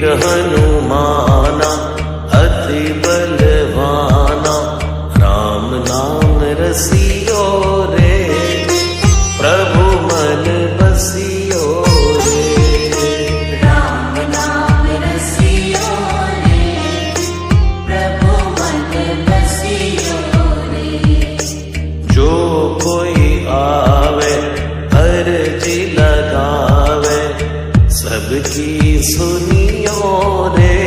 वीर हनुमाना अति बलवाना, राम नाम रसियो रे, प्रभु मन बसियो रे। राम नाम रसियो रे, प्रभु मन बसियो रे। जो कोई आवे अर्जी लगावे, सबकी सुनियो रे,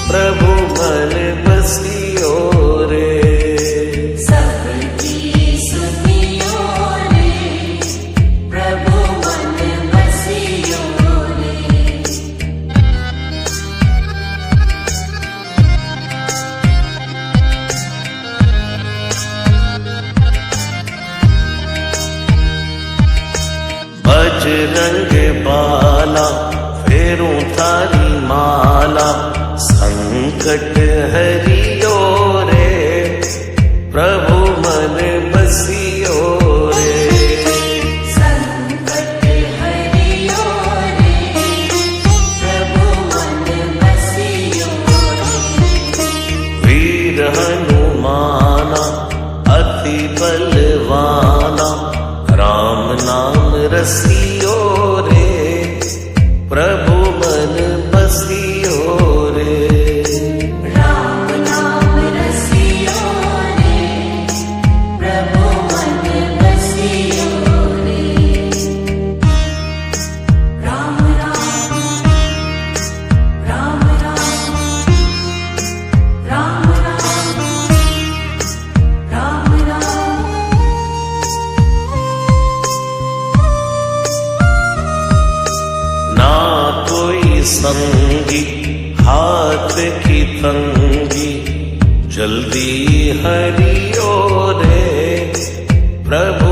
प्रभु मन बसियो रे। सबकी सुनियो रे, प्रभु मन बसियो रे। बजरंग बाला फेरूं थारी माला, संकट हरियो रे, प्रभु मन बसियो रे। संकट हरियो रे, प्रभु मन बसियो रे। वीर हनुमाना अति बलवाना, राम नाम रसियो रे, प्रभु मन बसियो रे। राम नाम रसियो रे, प्रभु मन बसियो रे। राम राम राम राम, राम राम राम राम। ना कोई संगी हाथ की तंगी, जल्दी हरियो रे, प्रभु